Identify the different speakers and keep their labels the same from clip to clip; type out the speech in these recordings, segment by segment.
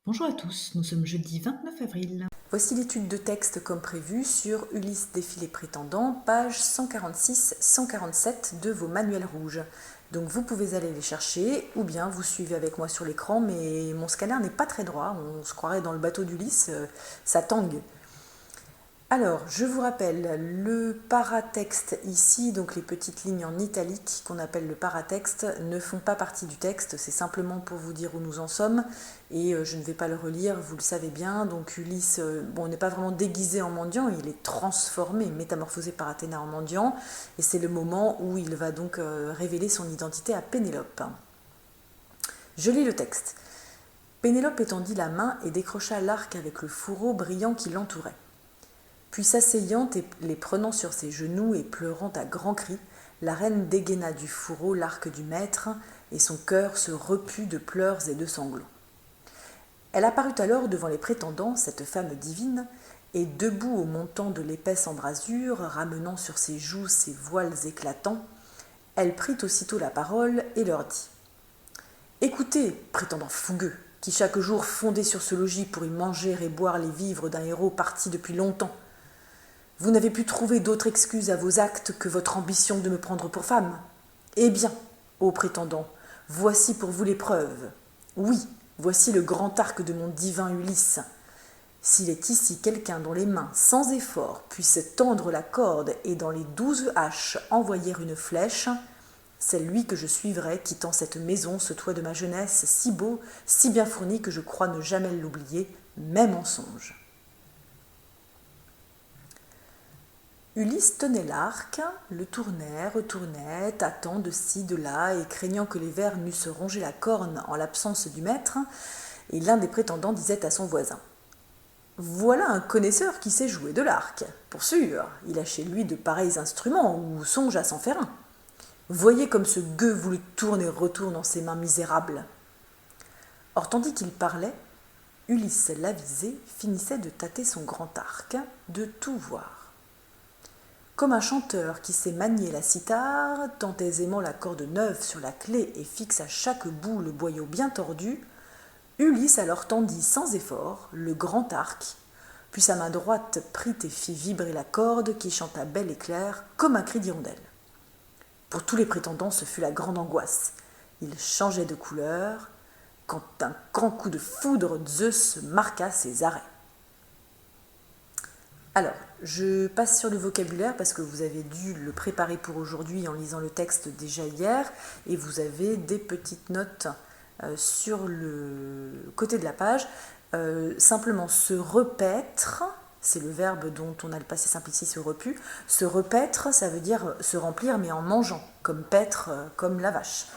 Speaker 1: Bonjour à tous, nous sommes jeudi 29 avril.
Speaker 2: Voici l'étude de texte comme prévu sur Ulysse défie les prétendants, pages 146-147 de vos manuels rouges. Donc vous pouvez aller les chercher ou bien vous suivez avec moi sur l'écran, mais mon scanner n'est pas très droit, on se croirait dans le bateau d'Ulysse, ça tangue. Alors, je vous rappelle, le paratexte ici, donc les petites lignes en italique qu'on appelle le paratexte, ne font pas partie du texte, c'est simplement pour vous dire où nous en sommes, et je ne vais pas le relire, vous le savez bien. Donc Ulysse, bon, n'est pas vraiment déguisé en mendiant, il est transformé, métamorphosé par Athéna en mendiant, et c'est le moment où il va donc révéler son identité à Pénélope. Je lis le texte. Pénélope étendit la main et décrocha l'arc avec le fourreau brillant qui l'entourait. Puis s'asseyant et les prenant sur ses genoux et pleurant à grands cris, la reine dégaina du fourreau l'arc du maître, et son cœur se reput de pleurs et de sanglots. Elle apparut alors devant les prétendants, cette femme divine, et debout au montant de l'épaisse embrasure, ramenant sur ses joues ses voiles éclatants, elle prit aussitôt la parole et leur dit « Écoutez, prétendants fougueux, qui chaque jour fondez sur ce logis pour y manger et boire les vivres d'un héros parti depuis longtemps. Vous n'avez pu trouver d'autre excuse à vos actes que votre ambition de me prendre pour femme. Eh bien, ô prétendants, voici pour vous les preuves. Oui, voici le grand arc de mon divin Ulysse. S'il est ici quelqu'un dont les mains, sans effort, puissent tendre la corde et dans les 12 haches envoyer une flèche, c'est lui que je suivrai, quittant cette maison, ce toit de ma jeunesse, si beau, si bien fourni que je crois ne jamais l'oublier, même en songe. » Ulysse tenait l'arc, le tournait, retournait, tâtant de ci, de là, et craignant que les vers n'eussent rongé la corne en l'absence du maître, et l'un des prétendants disait à son voisin « Voilà un connaisseur qui sait jouer de l'arc. Pour sûr, il a chez lui de pareils instruments, ou songe à s'en faire un. Voyez comme ce gueux vous le tourne et retourne en ses mains misérables. » Or, tandis qu'il parlait, Ulysse l'avisé finissait de tâter son grand arc, de tout voir. Comme un chanteur qui sait manier la cithare, tant aisément la corde neuve sur la clé et fixe à chaque bout le boyau bien tordu, Ulysse alors tendit sans effort le grand arc, puis sa main droite prit et fit vibrer la corde qui chanta belle et claire comme un cri d'hirondelle. Pour tous les prétendants, ce fut la grande angoisse. Ils changeaient de couleur, quand un grand coup de foudre, Zeus marqua ses arrêts. Alors, je passe sur le vocabulaire parce que vous avez dû le préparer pour aujourd'hui en lisant le texte déjà hier, et vous avez des petites notes sur le côté de la page. Simplement se repaître, c'est le verbe dont on a le passé simple ici, se repu. Se repaître, ça veut dire se remplir mais en mangeant, comme paître, comme la vache.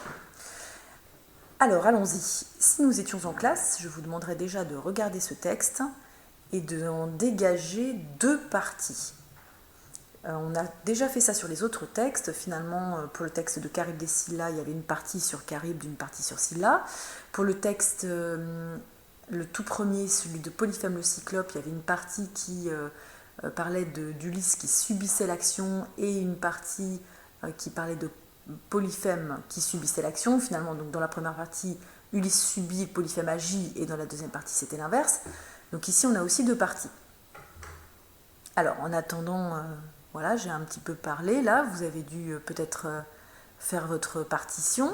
Speaker 2: Alors allons-y. Si nous étions en classe, je vous demanderais déjà de regarder ce texte et d'en dégager deux parties. On a déjà fait ça sur les autres textes. Finalement, pour le texte de Charybde des Scylla, il y avait une partie sur Charybde, une partie sur Scylla. Pour le texte, le tout premier, celui de Polyphème le Cyclope, il y avait une partie qui parlait d'Ulysse qui subissait l'action et une partie qui parlait de Polyphème qui subissait l'action. Finalement, donc dans la première partie, Ulysse subit, Polyphème agit, et dans la deuxième partie, c'était l'inverse. Donc ici, on a aussi deux parties. Alors, en attendant, voilà, j'ai un petit peu parlé. Là, vous avez dû peut-être faire votre partition.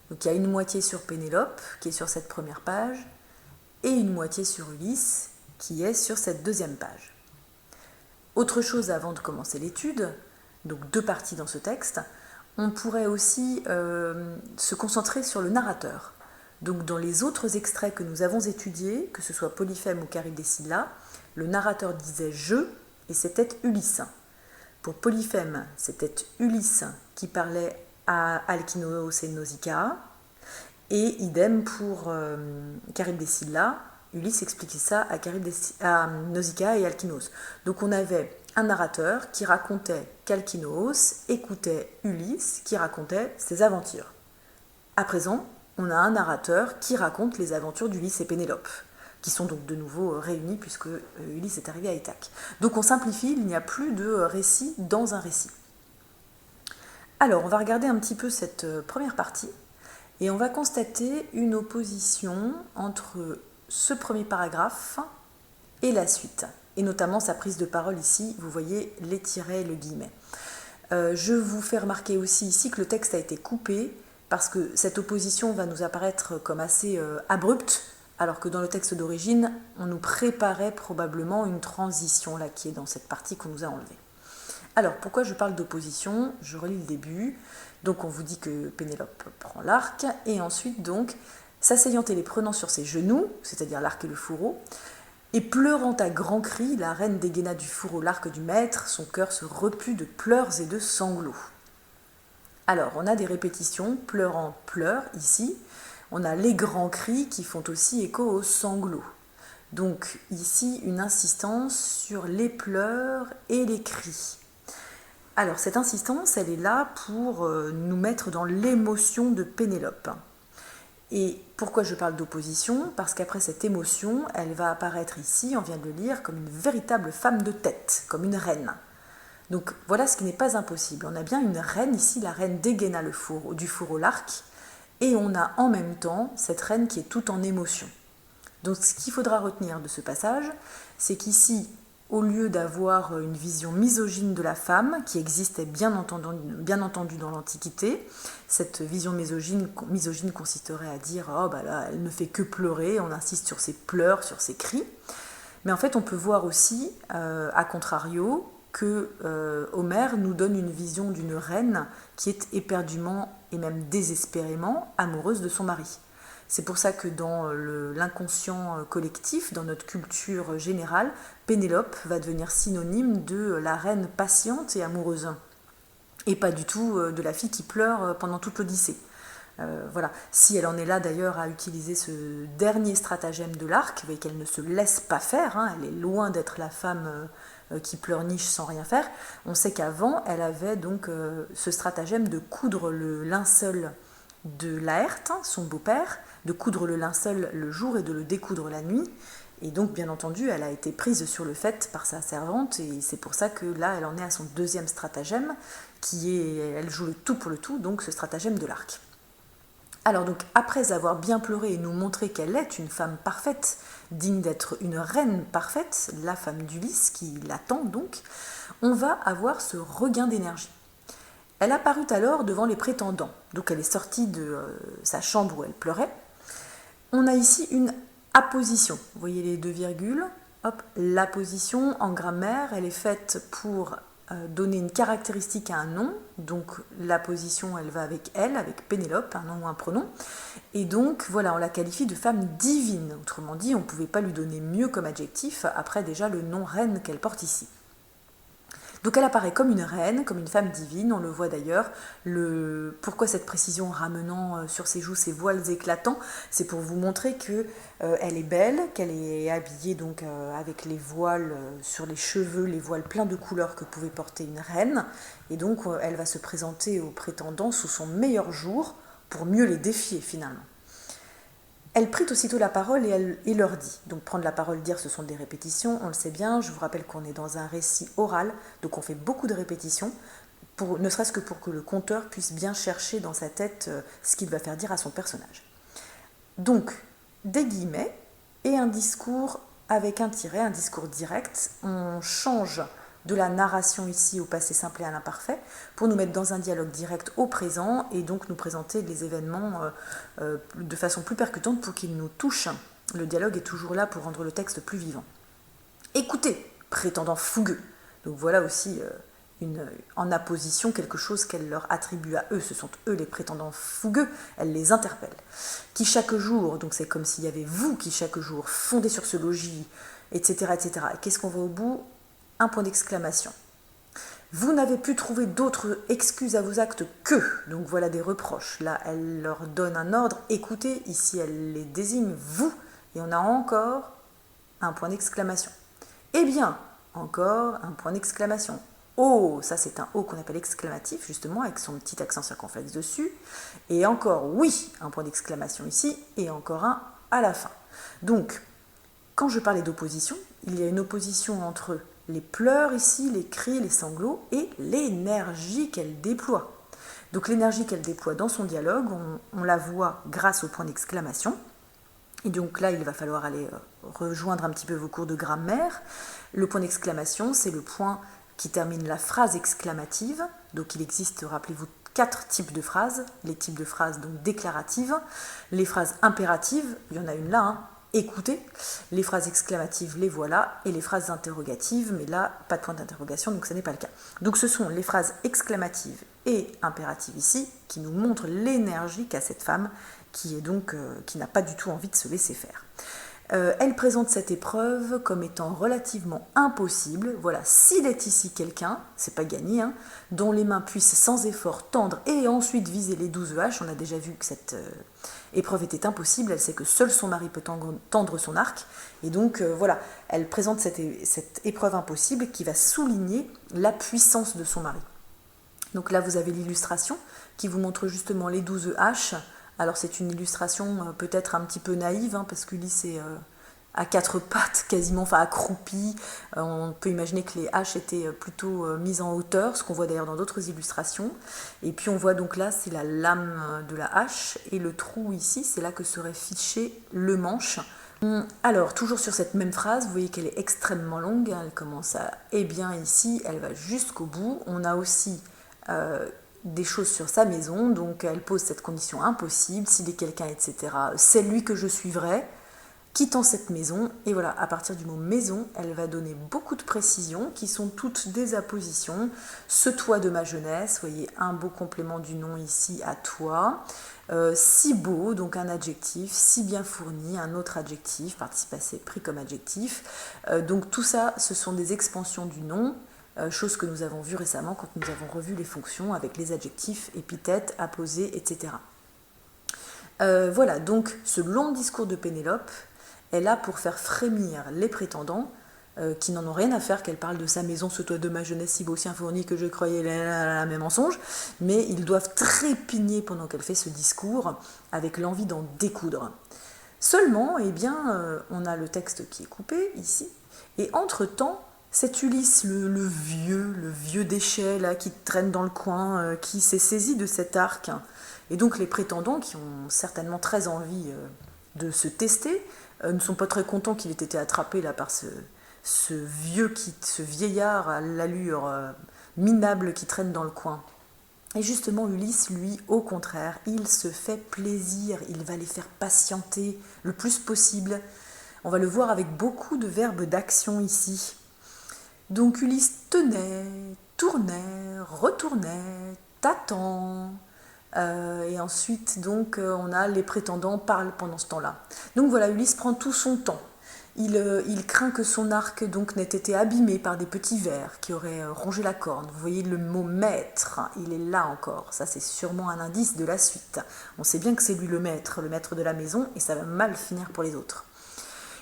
Speaker 2: Donc, il y a une moitié sur Pénélope, qui est sur cette première page, et une moitié sur Ulysse, qui est sur cette deuxième page. Autre chose avant de commencer l'étude, donc deux parties dans ce texte, on pourrait aussi se concentrer sur le narrateur. Donc dans les autres extraits que nous avons étudiés, que ce soit Polyphème ou Charybde des Scylla, le narrateur disait « je » et c'était Ulysse. Pour Polyphème, c'était Ulysse qui parlait à Alkinoos et Nausicaa, et idem pour Charybde des Scylla, Ulysse expliquait ça à Nausicaa et Alkinoos. Donc on avait un narrateur qui racontait qu'Alkinoos écoutait Ulysse qui racontait ses aventures. À présent, on a un narrateur qui raconte les aventures d'Ulysse et Pénélope, qui sont donc de nouveau réunis puisque Ulysse est arrivé à Ithaque. Donc on simplifie, il n'y a plus de récit dans un récit. Alors on va regarder un petit peu cette première partie et on va constater une opposition entre ce premier paragraphe et la suite, et notamment sa prise de parole ici, vous voyez les tirets et le guillemet. Je vous fais remarquer aussi ici que le texte a été coupé parce que cette opposition va nous apparaître comme assez abrupte, alors que dans le texte d'origine, on nous préparait probablement une transition là qui est dans cette partie qu'on nous a enlevée. Alors, pourquoi je parle d'opposition? Je relis le début. Donc, on vous dit que Pénélope prend l'arc, et ensuite, donc, s'asseyant et les prenant sur ses genoux, c'est-à-dire l'arc et le fourreau, et pleurant à grands cris, la reine dégaina du fourreau l'arc du maître, son cœur se reput de pleurs et de sanglots. Alors, on a des répétitions, pleurant, pleure, ici. On a les grands cris qui font aussi écho aux sanglots. Donc, ici, une insistance sur les pleurs et les cris. Alors, cette insistance, elle est là pour nous mettre dans l'émotion de Pénélope. Et pourquoi je parle d'opposition? Parce qu'après cette émotion, elle va apparaître ici, on vient de le lire, comme une véritable femme de tête, comme une reine. Donc voilà ce qui n'est pas impossible. On a bien une reine ici, la reine dégaina du fourreau l'arc, et on a en même temps cette reine qui est toute en émotion. Donc ce qu'il faudra retenir de ce passage, c'est qu'ici, au lieu d'avoir une vision misogyne de la femme, qui existait bien entendu dans l'Antiquité, cette vision misogyne consisterait à dire « Oh, bah là, elle ne fait que pleurer », on insiste sur ses pleurs, sur ses cris. Mais en fait, on peut voir aussi, à contrario, que Homère nous donne une vision d'une reine qui est éperdument et même désespérément amoureuse de son mari. C'est pour ça que dans l'inconscient collectif, dans notre culture générale, Pénélope va devenir synonyme de la reine patiente et amoureuse, et pas du tout de la fille qui pleure pendant toute l'Odyssée. Voilà. Si elle en est là d'ailleurs à utiliser ce dernier stratagème de l'arc, vous voyez qu'elle ne se laisse pas faire, hein, elle est loin d'être la femme qui pleurniche sans rien faire. On sait qu'avant, elle avait donc ce stratagème de coudre le linceul de Laërte, son beau-père, de coudre le linceul le jour et de le découdre la nuit. Et donc, bien entendu, elle a été prise sur le fait par sa servante, et c'est pour ça que là, elle en est à son deuxième stratagème, qui est, elle joue le tout pour le tout, donc ce stratagème de l'arc. Alors donc, après avoir bien pleuré et nous montrer qu'elle est une femme parfaite, digne d'être une reine parfaite, la femme d'Ulysse qui l'attend donc, on va avoir ce regain d'énergie. Elle apparut alors devant les prétendants, donc elle est sortie de sa chambre où elle pleurait. On a ici une apposition, vous voyez les deux virgules, hop, l'apposition en grammaire, elle est faite pour donner une caractéristique à un nom, donc l'apposition elle va avec elle, avec Pénélope, un nom ou un pronom, et donc voilà, on la qualifie de femme divine, autrement dit on ne pouvait pas lui donner mieux comme adjectif après déjà le nom reine qu'elle porte ici. Donc elle apparaît comme une reine, comme une femme divine, on le voit d'ailleurs. Pourquoi cette précision ramenant sur ses joues ces voiles éclatants? C'est pour vous montrer qu'elle est belle, qu'elle est habillée donc avec les voiles sur les cheveux, les voiles pleins de couleurs que pouvait porter une reine. Et donc elle va se présenter aux prétendants sous son meilleur jour pour mieux les défier finalement. Elle prit aussitôt la parole et leur dit. Donc prendre la parole, dire, ce sont des répétitions, on le sait bien. Je vous rappelle qu'on est dans un récit oral, donc on fait beaucoup de répétitions, ne serait-ce que pour que le conteur puisse bien chercher dans sa tête ce qu'il va faire dire à son personnage. Donc, des guillemets et un discours avec un tiret, un discours direct. On change de la narration ici au passé simple et à l'imparfait pour nous mettre dans un dialogue direct au présent et donc nous présenter les événements de façon plus percutante pour qu'ils nous touchent. Le dialogue est toujours là pour rendre le texte plus vivant. Écoutez, prétendant fougueux. Donc voilà aussi en apposition quelque chose qu'elle leur attribue à eux. Ce sont eux les prétendants fougueux, elle les interpelle. Qui chaque jour, donc c'est comme s'il y avait vous qui chaque jour fondez sur ce logis, etc. etc. Et qu'est-ce qu'on voit au bout? Un point d'exclamation. Vous n'avez pu trouver d'autres excuses à vos actes que, donc voilà des reproches. Là, elle leur donne un ordre, écoutez, ici elle les désigne vous, et on a encore un point d'exclamation. Eh bien, encore un point d'exclamation. Oh, ça c'est un O qu'on appelle exclamatif, justement, avec son petit accent circonflexe dessus. Et encore oui, un point d'exclamation ici, et encore un à la fin. Donc, quand je parlais d'opposition, il y a une opposition entre les pleurs ici, les cris, les sanglots et l'énergie qu'elle déploie. Donc l'énergie qu'elle déploie dans son dialogue, on la voit grâce au point d'exclamation. Et donc là, il va falloir aller rejoindre un petit peu vos cours de grammaire. Le point d'exclamation, c'est le point qui termine la phrase exclamative. Donc il existe, rappelez-vous, 4 types de phrases. Les types de phrases donc déclaratives, les phrases impératives, il y en a une là, hein, écoutez, les phrases exclamatives, les voilà, et les phrases interrogatives, mais là, pas de point d'interrogation, donc ce n'est pas le cas. Donc ce sont les phrases exclamatives et impératives ici, qui nous montrent l'énergie qu'a cette femme, qui est donc qui n'a pas du tout envie de se laisser faire. Elle présente cette épreuve comme étant relativement impossible. Voilà, s'il est ici quelqu'un, c'est pas gagné, hein, dont les mains puissent sans effort tendre et ensuite viser les 12 haches, on a déjà vu que cette épreuve était impossible, elle sait que seul son mari peut tendre son arc, et donc voilà, elle présente cette épreuve impossible qui va souligner la puissance de son mari. Donc là, vous avez l'illustration qui vous montre justement les 12 haches. Alors c'est une illustration peut-être un petit peu naïve, hein, parce qu'Ulysse est à 4 pattes, quasiment, enfin accroupi. On peut imaginer que les haches étaient plutôt mises en hauteur, ce qu'on voit d'ailleurs dans d'autres illustrations. Et puis on voit donc là, c'est la lame de la hache, et le trou ici, c'est là que serait fiché le manche. Alors, toujours sur cette même phrase, vous voyez qu'elle est extrêmement longue, hein, elle commence à « eh bien » ici, elle va jusqu'au bout. On a aussi des choses sur sa maison, donc elle pose cette condition impossible, s'il est quelqu'un, etc. C'est lui que je suivrai, quittant cette maison, et voilà, à partir du mot maison, elle va donner beaucoup de précisions, qui sont toutes des appositions. Ce toit de ma jeunesse, vous voyez, un beau complément du nom ici à toi, si beau, donc un adjectif, si bien fourni, un autre adjectif, participe passé pris comme adjectif, donc tout ça, ce sont des expansions du nom, chose que nous avons vue récemment quand nous avons revu les fonctions avec les adjectifs, épithètes, apposés, etc. Voilà, donc ce long discours de Pénélope est là pour faire frémir les prétendants qui n'en ont rien à faire qu'elle parle de sa maison, ce toit de ma jeunesse si beau, si fourni que je croyais la même mensonge, mais ils doivent trépigner pendant qu'elle fait ce discours avec l'envie d'en découdre. Seulement, eh bien, on a le texte qui est coupé ici, et entre-temps, cet Ulysse, le vieux déchet là, qui traîne dans le coin, qui s'est saisi de cet arc, et donc les prétendants qui ont certainement très envie de se tester, ne sont pas très contents qu'il ait été attrapé là par ce vieillard à l'allure minable qui traîne dans le coin. Et justement, Ulysse, lui, au contraire, il se fait plaisir, il va les faire patienter le plus possible. On va le voir avec beaucoup de verbes d'action ici. Donc Ulysse tenait, tournait, retournait, t'attend. Et ensuite, donc, on a les prétendants parlent pendant ce temps-là. Donc voilà, Ulysse prend tout son temps. Il craint que son arc donc n'ait été abîmé par des petits vers qui auraient rongé la corde. Vous voyez le mot maître, il est là encore. Ça, c'est sûrement un indice de la suite. On sait bien que c'est lui le maître de la maison, et ça va mal finir pour les autres.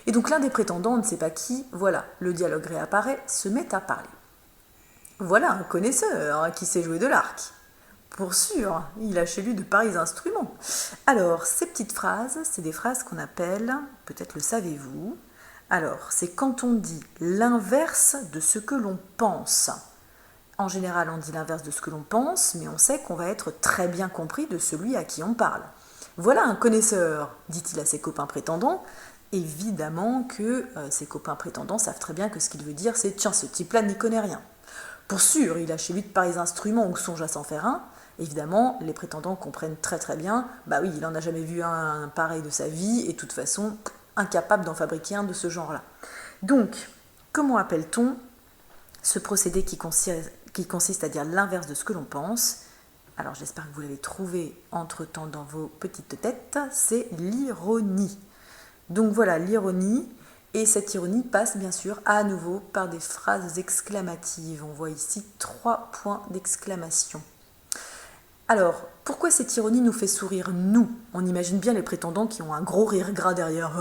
Speaker 2: Et donc l'un des prétendants, on ne sait pas qui, voilà, le dialogue réapparaît, se met à parler. Voilà un connaisseur qui sait jouer de l'arc. Pour sûr, il a chez lui de pareils instruments. Alors, ces petites phrases, c'est des phrases qu'on appelle, peut-être le savez-vous, alors, c'est quand on dit l'inverse de ce que l'on pense. En général, on dit l'inverse de ce que l'on pense, mais on sait qu'on va être très bien compris de celui à qui on parle. Voilà un connaisseur, dit-il à ses copains prétendants. Évidemment que ses copains prétendants savent très bien que ce qu'il veut dire, c'est « tiens, ce type-là n'y connaît rien ». Pour sûr, il a chez lui de pareils instruments ou songe à s'en faire un. Évidemment, les prétendants comprennent très très bien, bah oui, il n'en a jamais vu un pareil de sa vie, et de toute façon, incapable d'en fabriquer un de ce genre-là. Donc, comment appelle-t-on ce procédé qui consiste à dire l'inverse de ce que l'on pense? Alors, j'espère que vous l'avez trouvé entre-temps dans vos petites têtes, c'est l'ironie. Donc voilà, l'ironie, et cette ironie passe bien sûr à nouveau par des phrases exclamatives. On voit ici 3 points d'exclamation. Alors, pourquoi cette ironie nous fait sourire, nous? On imagine bien les prétendants qui ont un gros rire gras derrière.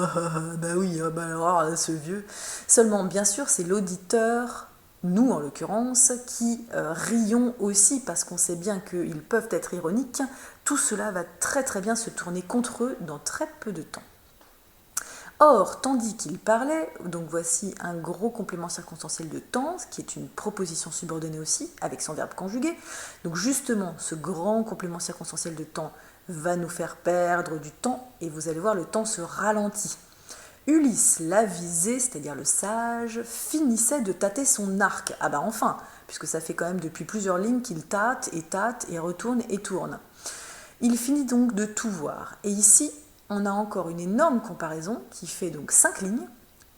Speaker 2: Bah oui, bah alors, ce vieux. Seulement, bien sûr, c'est l'auditeur, nous en l'occurrence, qui rions aussi parce qu'on sait bien qu'ils peuvent être ironiques. Tout cela va très très bien se tourner contre eux dans très peu de temps. Or, tandis qu'il parlait, donc voici un gros complément circonstanciel de temps, qui est une proposition subordonnée aussi, avec son verbe conjugué. Donc justement, ce grand complément circonstanciel de temps va nous faire perdre du temps et vous allez voir, le temps se ralentit. Ulysse l'avisé, c'est-à-dire le sage, finissait de tâter son arc. Ah bah enfin, puisque ça fait quand même depuis plusieurs lignes qu'il tâte et retourne et tourne. Il finit donc de tout voir. Et ici, on a encore une énorme comparaison qui fait donc 5 lignes,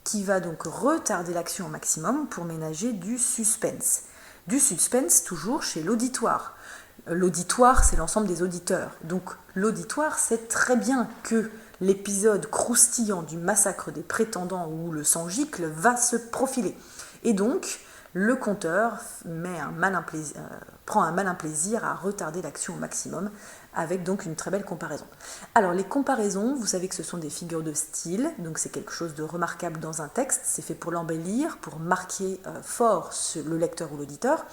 Speaker 2: qui va donc retarder l'action au maximum pour ménager du suspense. Du suspense toujours chez l'auditoire. L'auditoire, c'est l'ensemble des auditeurs. Donc l'auditoire sait très bien que l'épisode croustillant du massacre des prétendants où le sang gicle va se profiler. Et donc, le conteur prend un malin plaisir à retarder l'action au maximum, avec donc une très belle comparaison. Alors les comparaisons, vous savez que ce sont des figures de style, donc c'est quelque chose de remarquable dans un texte, c'est fait pour l'embellir, pour marquer fort le lecteur ou l'auditeur.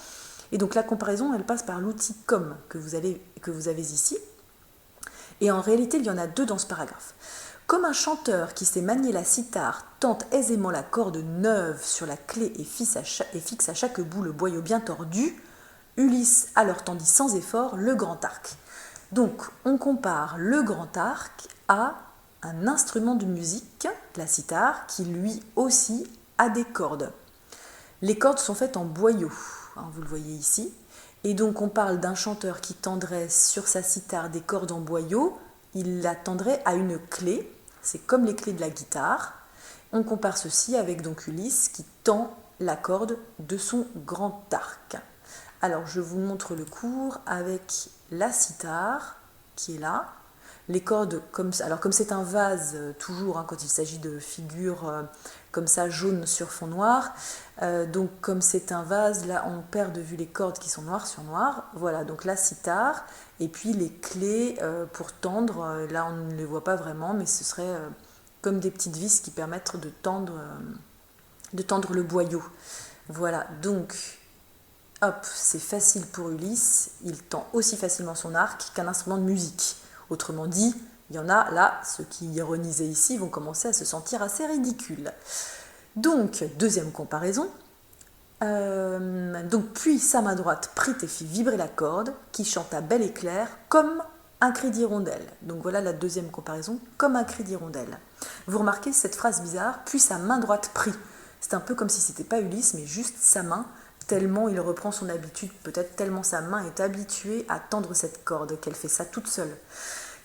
Speaker 2: Et donc la comparaison, elle passe par l'outil comme que vous avez ici. Et en réalité, il y en a 2 dans ce paragraphe. Comme un chanteur qui sait manier la cithare tente aisément la corde neuve sur la clé et fixe à chaque bout le boyau bien tordu, Ulysse alors tendit sans effort le grand arc. Donc on compare le grand arc à un instrument de musique, la cithare, qui lui aussi a des cordes. Les cordes sont faites en boyau, vous le voyez ici. Et donc on parle d'un chanteur qui tendrait sur sa cithare des cordes en boyau, il la tendrait à une clé, c'est comme les clés de la guitare. On compare ceci avec donc Ulysse qui tend la corde de son grand arc. Alors je vous montre le cours avec la cithare qui est là. Les cordes, comme c'est un vase toujours, quand il s'agit de figures comme ça jaune sur fond noir, donc comme c'est un vase, là on perd de vue les cordes qui sont noires sur noir. Voilà, donc la cithare, et puis les clés pour tendre, là on ne les voit pas vraiment, mais ce serait comme des petites vis qui permettent de tendre le boyau. Voilà, donc hop, c'est facile pour Ulysse, il tend aussi facilement son arc qu'un instrument de musique. Autrement dit, il y en a là, ceux qui ironisaient ici vont commencer à se sentir assez ridicules. Donc, deuxième comparaison. Donc, puis sa main droite prit et fit vibrer la corde, qui chanta bel et clair, comme un cri d'hirondelle. Donc voilà la deuxième comparaison, comme un cri d'hirondelle. Vous remarquez cette phrase bizarre, puis sa main droite prit. C'est un peu comme si c'était pas Ulysse, mais juste sa main, tellement il reprend son habitude, peut-être tellement sa main est habituée à tendre cette corde qu'elle fait ça toute seule.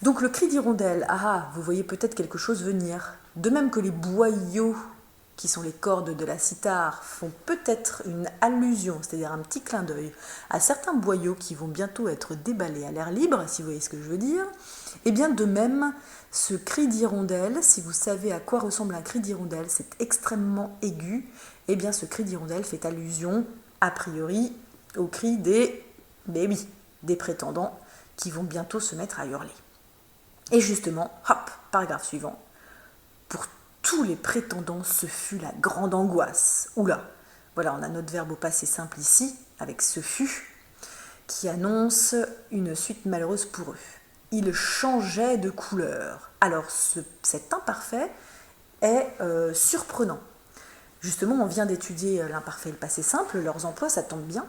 Speaker 2: Donc le cri d'hirondelle, vous voyez peut-être quelque chose venir. De même que les boyaux, qui sont les cordes de la cithare, font peut-être une allusion, c'est-à-dire un petit clin d'œil, à certains boyaux qui vont bientôt être déballés à l'air libre, si vous voyez ce que je veux dire. Et bien de même, ce cri d'hirondelle, si vous savez à quoi ressemble un cri d'hirondelle, c'est extrêmement aigu, et bien ce cri d'hirondelle fait allusion a priori au cri des prétendants qui vont bientôt se mettre à hurler. Et justement, hop, paragraphe suivant, pour tous les prétendants, ce fut la grande angoisse. Oula, voilà, on a notre verbe au passé simple ici, avec ce fut, qui annonce une suite malheureuse pour eux. Ils changeaient de couleur. Alors, cet imparfait est surprenant. Justement, on vient d'étudier l'imparfait et le passé simple, leurs emplois, ça tombe bien.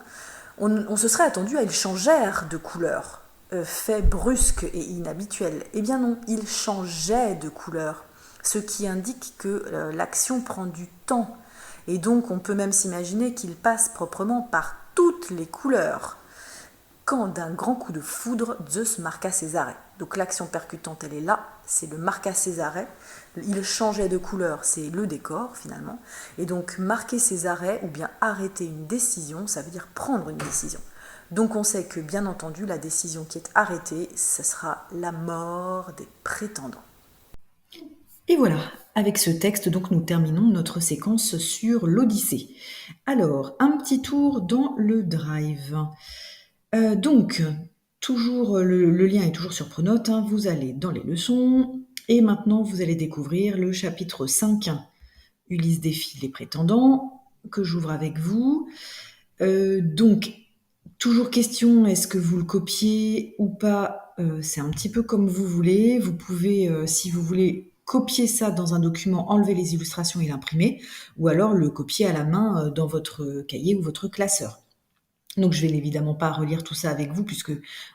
Speaker 2: On se serait attendu à ils changèrent de couleur, fait brusque et inhabituel. Eh bien non, ils changeaient de couleur, ce qui indique que l'action prend du temps. Et donc on peut même s'imaginer qu'ils passent proprement par toutes les couleurs. Quand d'un grand coup de foudre, Zeus marqua ses arrêts. Donc l'action percutante, elle est là, c'est le marqua ses arrêts. Il changeait de couleur, c'est le décor finalement. Et donc marquer ses arrêts ou bien arrêter une décision, ça veut dire prendre une décision. Donc on sait que bien entendu, la décision qui est arrêtée, ce sera la mort des prétendants.
Speaker 1: Et voilà, avec ce texte, donc nous terminons notre séquence sur l'Odyssée. Alors, un petit tour dans le Drive. Donc, toujours le lien est toujours sur Pronote, vous allez dans les leçons, et maintenant vous allez découvrir le chapitre 5, Ulysse défie les prétendants, que j'ouvre avec vous. Donc, toujours question, est-ce que vous le copiez ou pas? C'est un petit peu comme vous voulez. Vous pouvez, si vous voulez, copier ça dans un document, enlever les illustrations et l'imprimer, ou alors le copier à la main dans votre cahier ou votre classeur. Donc je vais évidemment pas relire tout ça avec vous puisque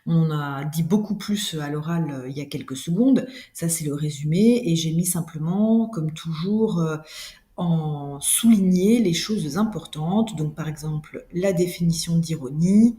Speaker 1: on a dit beaucoup plus à l'oral il y a quelques secondes. Ça c'est le résumé et j'ai mis simplement, comme toujours, en souligner les choses importantes. Donc par exemple la définition d'ironie,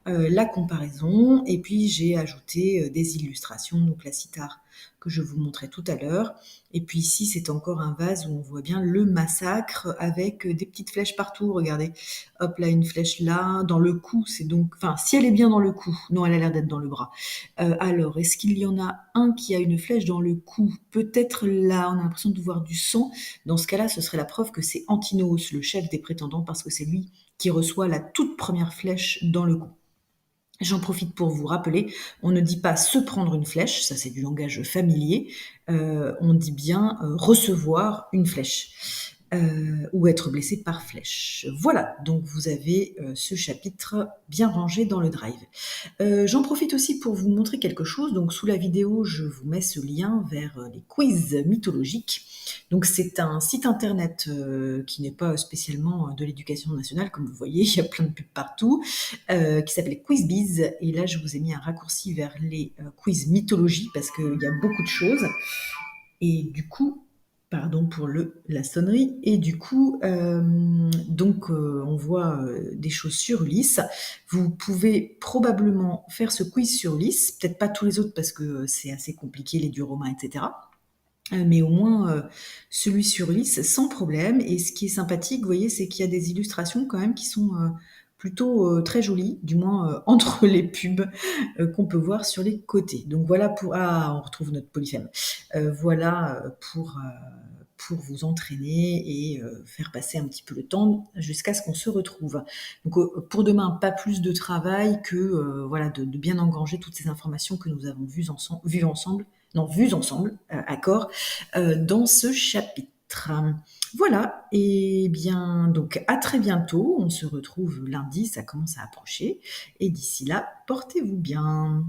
Speaker 1: la comparaison, et puis j'ai ajouté des illustrations, donc la cithare que je vous montrais tout à l'heure. Et puis ici c'est encore un vase où on voit bien le massacre avec des petites flèches partout. Regardez, hop là une flèche là, dans le cou, c'est donc, enfin si elle est bien dans le cou, non elle a l'air d'être dans le bras. Alors est-ce qu'il y en a un qui a une flèche dans le cou? Peut-être là, on a l'impression de voir du sang. Dans ce cas-là, ce serait la preuve que c'est Antinos, le chef des prétendants, parce que c'est lui qui reçoit la toute première flèche dans le cou. J'en profite pour vous rappeler, on ne dit pas se prendre une flèche, ça c'est du langage familier, on dit bien recevoir une flèche ou être blessé par flèche. Voilà, donc vous avez ce chapitre bien rangé dans le drive. J'en profite aussi pour vous montrer quelque chose. Donc sous la vidéo, je vous mets ce lien vers les quiz mythologiques. Donc c'est un site internet qui n'est pas spécialement de l'éducation nationale, comme vous voyez, il y a plein de pubs partout, qui s'appelle Quizbiz. Et là, je vous ai mis un raccourci vers les quiz mythologie parce qu'il y a beaucoup de choses. Et du coup, pardon pour la sonnerie, et du coup, donc on voit des choses sur Ulysse. Vous pouvez probablement faire ce quiz sur Ulysse, peut-être pas tous les autres parce que c'est assez compliqué, les dieux romains, etc. Mais au moins celui sur Ulysse sans problème. Et ce qui est sympathique, vous voyez, c'est qu'il y a des illustrations quand même qui sont plutôt très jolies, du moins entre les pubs qu'on peut voir sur les côtés. Donc voilà pour... Ah, on retrouve notre polyphème. Voilà pour vous entraîner et faire passer un petit peu le temps jusqu'à ce qu'on se retrouve. Donc pour demain, pas plus de travail que voilà, de bien engranger toutes ces informations que nous avons vues ensemble, accord, dans ce chapitre. Voilà, et bien donc à très bientôt, on se retrouve lundi, ça commence à approcher, et d'ici là, portez-vous bien.